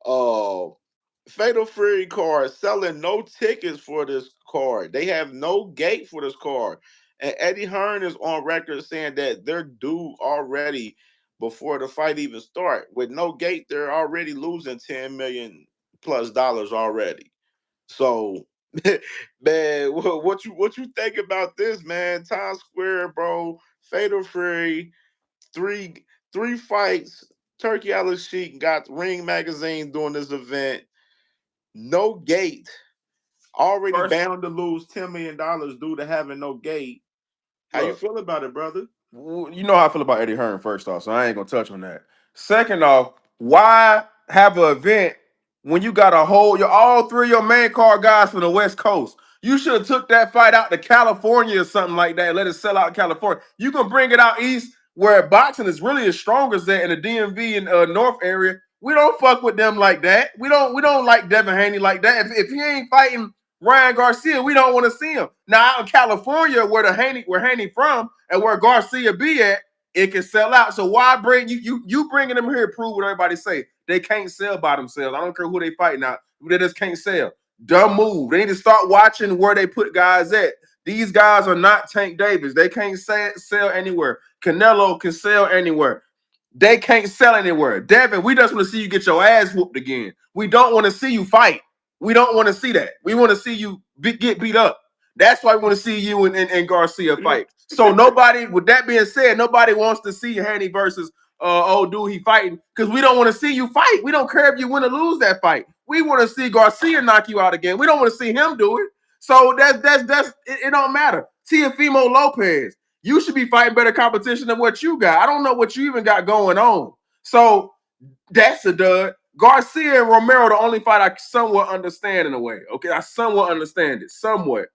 but Fatal Fury card selling no tickets for this card. They have no gate for this card. And Eddie Hearn is on record saying that they're due already before the fight even start. With no gate, they're already losing 10 million plus dollars already. So man, what you think about this, man? Times Square, bro, Fatal Fury, three three fights. Turkey Al Sheik got Ring Magazine doing this event. No gate. Already First, bound to lose $10 million due to having no gate. How you look, feel about it, brother? you know how I feel about Eddie Hearn, first off, so I ain't gonna touch on that. Second off, why have an event when you got a whole your all three of your main card guys from the West Coast? You should have took that fight out to California or something like that. And let it sell out in California. You can bring it out east where boxing is really as strong as that in the DMV and North area. We don't fuck with them like that. We don't like Devin Haney like that. If he ain't fighting Ryan Garcia, we don't want to see him. Now out in California, where Haney from, and where Garcia be at, it can sell out. So why bring you bringing them here to prove what everybody say? They can't sell by themselves. I don't care who they fighting out. They just can't sell. Dumb move. They need to start watching where they put guys at. These guys are not Tank Davis. They can't sell anywhere. Canelo can sell anywhere. They can't sell anywhere. Devin, we just want to see you get your ass whooped again. We don't want to see you fight. We don't want to see that. We want to see you get beat up. That's why we want to see you and Garcia fight. So nobody, with that being said, nobody wants to see Haney versus old dude he fighting because we don't want to see you fight. We don't care if you win or lose that fight. We want to see Garcia knock you out again. We don't want to see him do it. So it don't matter. Teofimo Lopez, you should be fighting better competition than what you got. I don't know what you even got going on. So that's a dud. Garcia and Romero, the only fight I somewhat understand in a way. Okay, I somewhat understand it. Somewhat.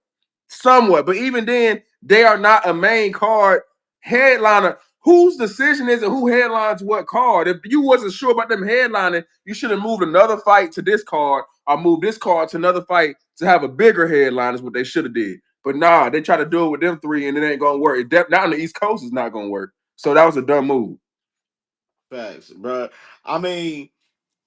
But even then, they are not a main card headliner. Whose decision is it? Who headlines what card? If you wasn't sure about them headlining, you should have moved another fight to this card or moved this card to another fight to have a bigger headline is what they should have did. But nah, they try to do it with them three and it ain't gonna work. Not on the East Coast, it's not gonna work. So that was a dumb move. Facts, bro. I mean,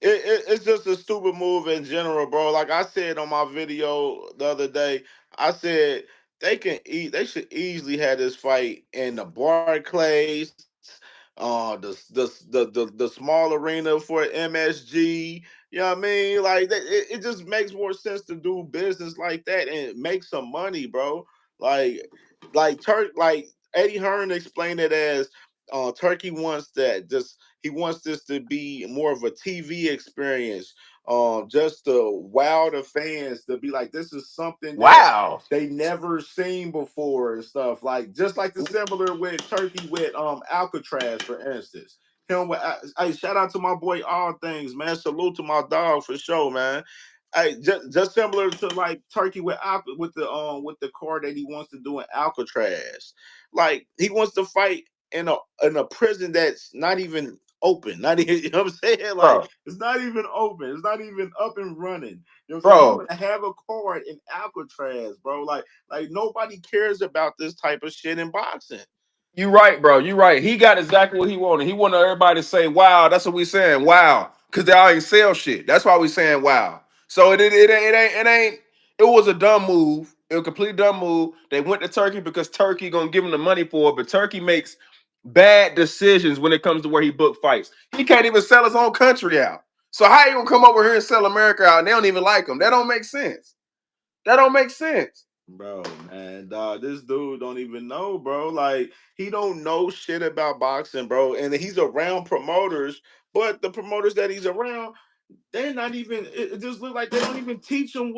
it's just a stupid move in general, bro. Like I said on my video the other day, I said they can eat. They should easily have this fight in the Barclays, the small arena for MSG. You know what I mean? Like it just makes more sense to do business like that and make some money, bro. Like like Eddie Hearn explained it as Turkey wants that just he wants this to be more of a TV experience. Just to wow the fans to be like, this is something that Wow. they never seen before and stuff. Like just like the similar with Turkey with Alcatraz, for instance. Him with hey, shout out to my boy All Things, man. Salute to my dog for sure, man. Hey, just similar to like Turkey with with the card that he wants to do in Alcatraz. Like he wants to fight in a prison that's not even open. Not even, you know what I'm saying? Like Bro, it's not even open. It's not even up and running. You know what I'm saying? You bro, want to have a card in Alcatraz, bro. Like nobody cares about this type of shit in boxing. you right, bro. You right. He got exactly what he wanted. He wanted everybody to say, "Wow." That's what we saying. Wow, because they all ain't sell shit. That's why we saying, "Wow." So it ain't. It was a dumb move. It was a complete dumb move. They went to Turkey because Turkey gonna give him the money for it, but Turkey makes bad decisions when it comes to where he book fights. He can't even sell his own country out. So how you gonna come over here and sell America out? And they don't even like him. That don't make sense. That don't make sense. Bro, man, dog, this dude don't even know, bro. Like he don't know shit about boxing, bro. And he's around promoters, but the promoters that he's around, they're not even. It just look like they don't even teach him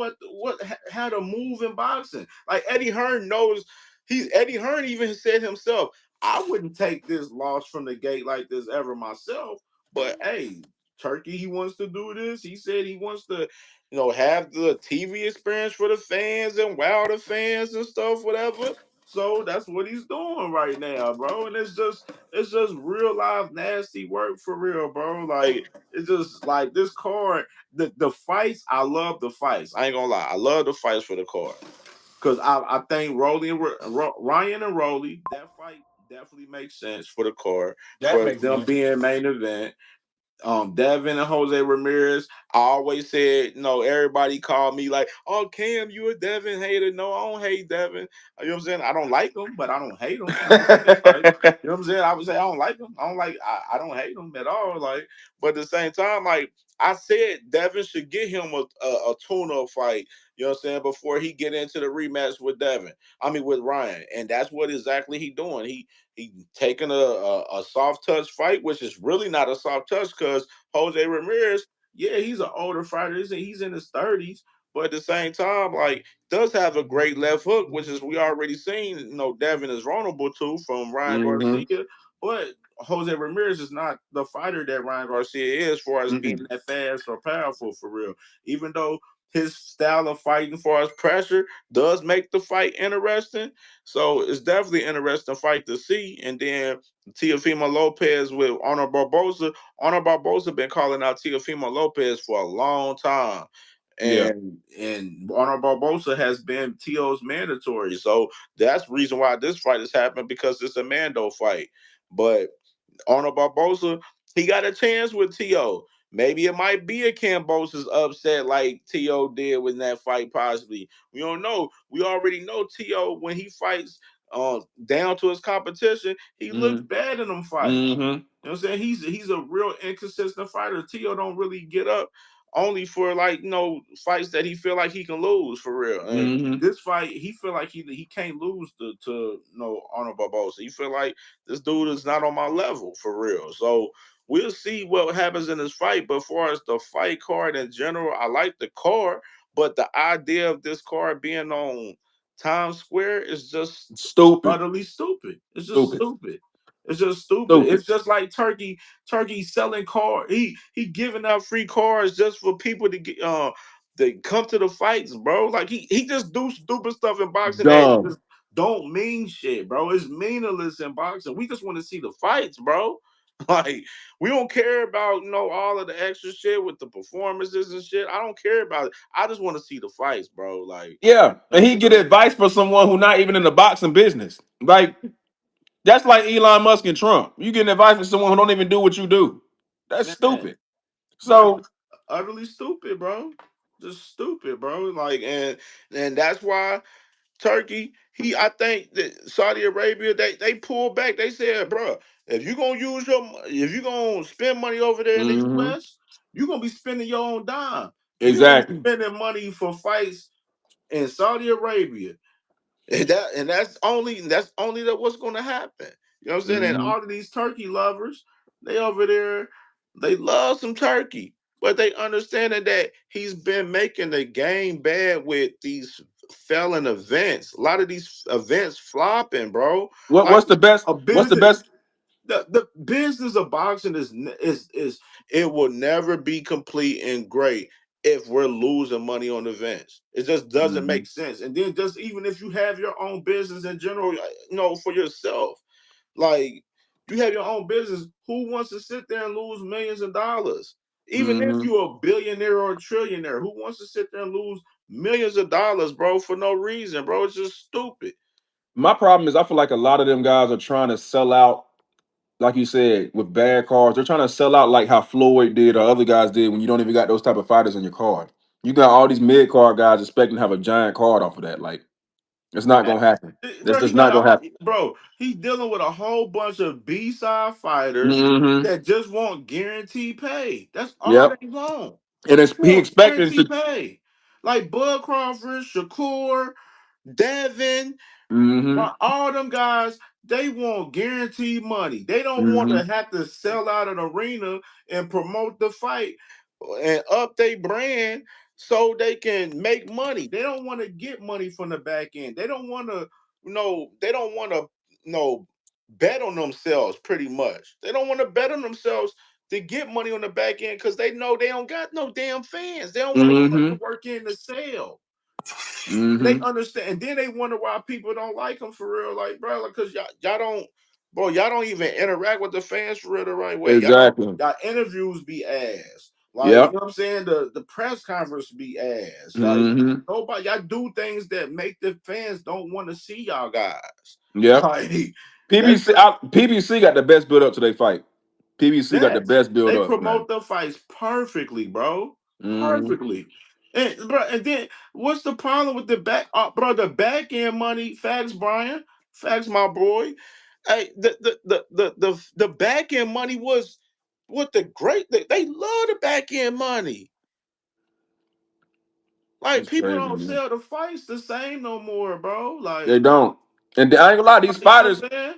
how to move in boxing. Like Eddie Hearn knows. Eddie Hearn even said himself, I wouldn't take this loss from the gate like this ever myself. But hey, Turkey, he wants to do this. He said he wants to, have the TV experience for the fans and wow the fans and stuff, whatever. So that's what he's doing right now, bro. And it's just real life nasty work for real, bro. Like it's just like this card, the fights. I love the fights. I ain't gonna lie, I love the fights for the card because I think Ryan and Rolly, that fight definitely makes sense for the card That for makes them sense. being main event. Devin and Jose Ramirez. I always said, everybody called me like, "Oh, Cam, you a Devin hater?" No, I don't hate Devin. You know what I'm saying? I don't like him, but I don't hate him. You know what I'm saying? Like, you know what I'm saying? I would say I don't like him. I don't like. I don't hate him at all. Like, but at the same time, like I said, Devin should get him a tune-up fight. You know what I'm saying? Before he get into the rematch with Devin, I mean with Ryan, and that's what exactly he doing. He taking a soft touch fight, which is really not a soft touch because Jose Ramirez, yeah, he's an older fighter. He's in his 30s, but at the same time, like does have a great left hook, which is we already seen. Devin is vulnerable to from Ryan Mm-hmm. Garcia, but Jose Ramirez is not the fighter that Ryan Garcia is, for as being Mm-mm. that fast or powerful for real. Even though his style of fighting, for as pressure, does make the fight interesting. So it's definitely an interesting fight to see. And then Teofimo Lopez with Honor Barboza. Honor Barboza been calling out Teofimo Lopez for a long time. Yeah. And Honor Barboza has been Tio's mandatory. So that's the reason why this fight has happened, because it's a Mando fight. But Arnold Barboza, he got a chance with T.O. Maybe it might be a Cambosa's upset like T.O. did with that fight, possibly. We don't know. We already know T.O. when he fights down to his competition, he looks Mm-hmm. bad in them fights. Mm-hmm. You know what I'm saying? He's a real inconsistent fighter. Tio don't really get up only for like fights that he feel like he can lose for real. And Mm-hmm. this fight, he feel like he can't lose to Arnold Barboza. He feel like this dude is not on my level for real. So we'll see what happens in this fight. But as far as the fight card in general, I like the card, but the idea of this card being on Times Square is just Stupid. utterly stupid. It's just Stupid. stupid. It's just stupid. Stupid. It's just like Turkey selling cars. He giving out free cars just for people to get they come to the fights, bro. Like he just do stupid stuff in boxing that Dumb. just don't mean shit, bro. It's meaningless in boxing. We just want to see the fights, bro. Like we don't care about all of the extra shit with the performances and shit. I don't care about it. I just want to see the fights, bro. Like, you Yeah. know And what he I'm get saying? advice from someone who not even in the boxing business. Like, that's like Elon Musk and Trump. You getting advice from someone who don't even do what you do. That's Man, stupid. man, So utterly stupid, bro. Just stupid, bro. Like, and that's why Turkey, I think that Saudi Arabia, they pulled back. They said, bro, if you gonna spend money over there in the mhm. US, you're gonna be spending your own dime. We don't be Exactly. spending money for fights in Saudi Arabia. And that's only that what's gonna happen. You know what I'm saying? And Hmm. all of these turkey lovers, they over there, they love some turkey, but they understanding that he's been making the game bad with these failing events. A lot of these events flopping, bro. Like What's the best? a What's the business, best? the business of boxing is it will never be complete and great if we're losing money on events. It just doesn't Mhm. make sense. And then just even if you have your own business in general, for yourself, like you have your own business, who wants to sit there and lose millions of dollars? Even if Mhm. you're a billionaire or a trillionaire, who wants to sit there and lose millions of dollars, bro, for no reason, bro? It's just stupid. My problem is I feel like a lot of them guys are trying to sell out, like you said, with bad cards. They're trying to sell out like how Floyd did or other guys did when you don't even got those type of fighters on your card. You got all these mid card guys expecting to have a giant card off of that. Like, it's not Man, gonna happen. That's bro, he just got not a gonna happen. bro. He's dealing with a whole bunch of B-side fighters Hmm. that just want guaranteed pay. That's all Yep. they want. And it's, They he want expecting guaranteed to. pay. Like Bud Crawford, Shakur, Devin, Hmm. like all them guys, they want guaranteed money. They don't want Hmm. to have to sell out an arena and promote the fight and up their brand so they can make money. They don't want to get money from the back end. They don't want to, they don't want to, bet on themselves pretty much. They don't want to bet on themselves to get money on the back end because they know they don't got no damn fans. They don't want to put the Hmm. work in to sell. They Hmm. understand, and then they wonder why people don't like them for real. Like, bro, because y'all don't, bro, y'all don't even interact with the fans for real the right way. Y'all don't, Exactly. y'all interviews be ass. Like, you Yep. know what I'm saying? The press conference be ass. Like, Hmm. nobody, y'all do things that make the fans don't want to see y'all guys. Yep. Like, that's PBC got the best build up to their fight. PBC got the Yes, best build they up, man. promote the fights perfectly, bro. Mm-hmm. Perfectly. And then what's the problem with the back, bro? The back end money, facts, Brian, facts, my boy. Hey, the back end money was what the great. They love the back end money. Like It's people crazy, don't man. sell the fights the same no more, bro. They Like, don't. And I ain't gonna lie, these you know fighters. what I'm saying?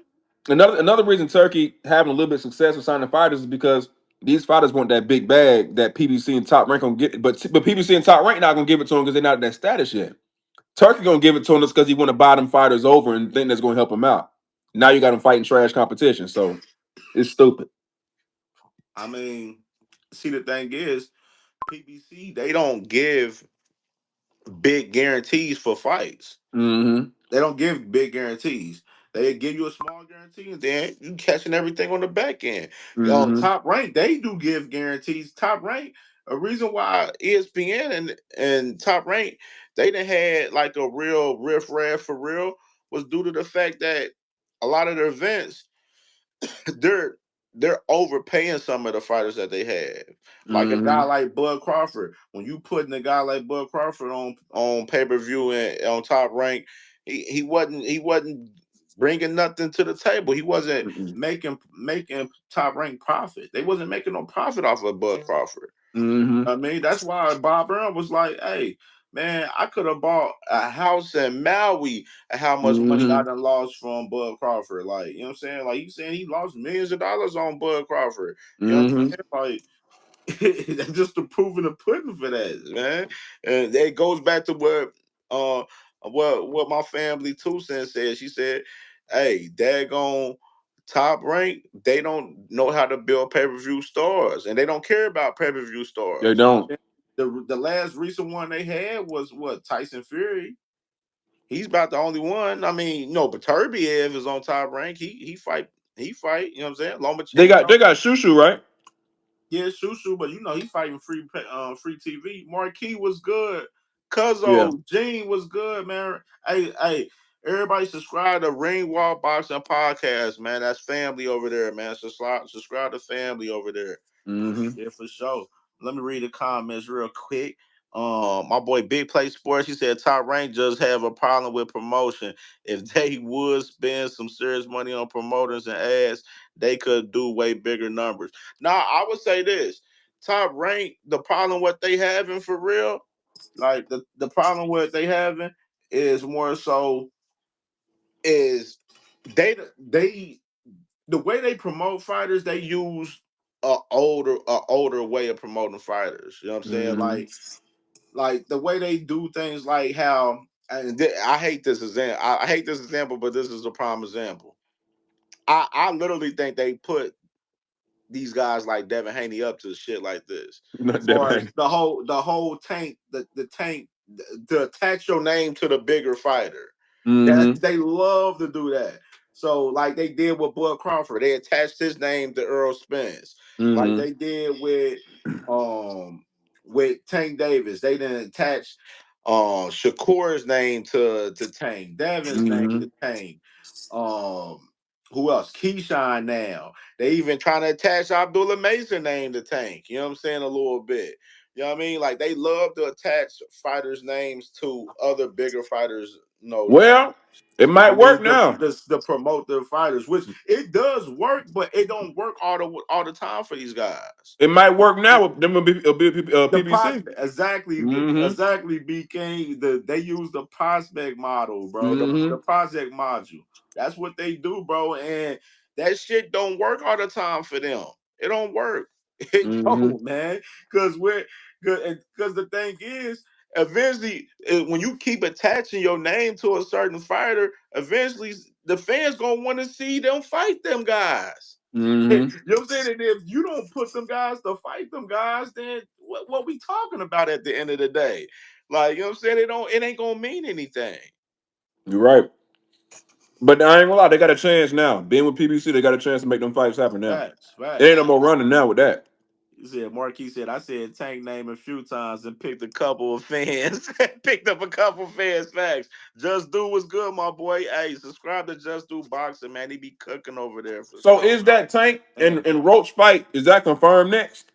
Another reason Turkey having a little bit of success with signing fighters is because these fighters want that big bag that PBC and Top Rank gonna get, but PBC and Top Rank not gonna give it to them because they're not that status yet. Turkey gonna give it to him just because he want to buy them fighters over and think that's gonna help him out. Now you got him fighting trash competition, so it's stupid. I mean, see, the thing is, PBC they don't give big guarantees for fights. Mm-hmm. They don't give big guarantees. They give you a small guarantee, and then you catching everything on the back end. Mm-hmm. Top Rank, they do give guarantees. Top Rank, a reason why ESPN and Top Rank, they done had like a real riff raff for real was due to the fact that a lot of the events they're they're overpaying some of the fighters that they have. Like a guy Mm-hmm. like Bud Crawford. When you putting a guy like Bud Crawford on pay per view and on Top Rank, he wasn't bringing nothing to the table. He wasn't making Top Rank profit. They wasn't making no profit off of Bud Crawford. Mm-hmm. I mean, that's why Bob Brown was like, "Hey, man, I could have bought a house in Maui and how much money I Mm-hmm. done lost from Bud Crawford." Like, you know what I'm saying? Like, he's saying he lost millions of dollars on Bud Crawford. You know what Mm-hmm. I'm saying? Like, that's just the proof in the pudding for that, man. And it goes back to uh what my family two cents said. She said, "Hey, daggone." Top rank, they don't know how to build pay per view stars, and they don't care about pay per view They stars. don't. The last recent one they had was what, Tyson Fury. He's about the only one. I mean, no, but Turbiev is on Top Rank. He fight. You know what I'm saying? They got Shushu, right? Yeah, Shushu, but he fighting free TV. Marquis was good. Yeah. Cuzzo, Gene was good, man. Hey, everybody subscribe to Ring Wall Boxing Podcast, man. That's family over there, man. Subscribe to family over there. Mm-hmm. Yeah, for sure. Let me read the comments real quick. My boy Big Play Sports, he said Top Rank just have a problem with promotion. If they would spend some serious money on promoters and ads, they could do way bigger numbers. Now, I would say this: Top Rank, the problem what they having for real, like the problem what they having is more so is they the way they promote fighters, they use a older way of promoting fighters. You know what I'm saying? Mm-hmm. Like the way they do things, like how I hate this example. I hate this example, but this is a prime example. I literally think they put these guys like Devin Haney up to shit like this. Not that Far as bad. the whole tank, the tank to attach your name to the bigger fighter. That Mm-hmm. they love to do that. So like they did with Bud Crawford, they attached his name to Earl Spence. Like Mm-hmm. they did with Tank Davis. They didn't attach Shakur's name to Tank, Devin's name Mm-hmm. to Tank. Um who else? Keyshawn now. They even trying to attach Abdullah Mason name to Tank. You know what I'm saying? A little bit. You know what I mean? Like they love to attach fighters' names to other bigger fighters' no names. Well, it I might work mean, the, now. the the promote their fighters, which it does work, but it don't work all the time for these guys. It might work now with them. The PBC. prospect, exactly, Mm-hmm. exactly. BK, they use the prospect model, bro. The Mm-hmm. project module. That's what they do, bro. And that shit don't work all the time for them. It don't work. It Mm-hmm. don't, man. Because we're good. Because the thing is, eventually, when you keep attaching your name to a certain fighter, eventually the fans gonna want to see them fight them guys. You Mm-hmm. know what I'm saying? And if you don't put them guys to fight them guys, then what we talking about at the end of the day? Like, you know what I'm saying? It ain't gonna mean anything. You're right. But I ain't gonna lie, they got a chance now. Being with PBC, they got a chance to make them fights happen now. Facts, It ain't facts. no more running now with that. He said, Marquis said, I said Tank name a few times and picked a couple of fans. Picked up a couple fans. Facts. Just Do was good, my boy. Hey, subscribe to Just Do Boxing, man. He be cooking over there for So sure. is that Tank And and Roach fight? Is that confirmed next?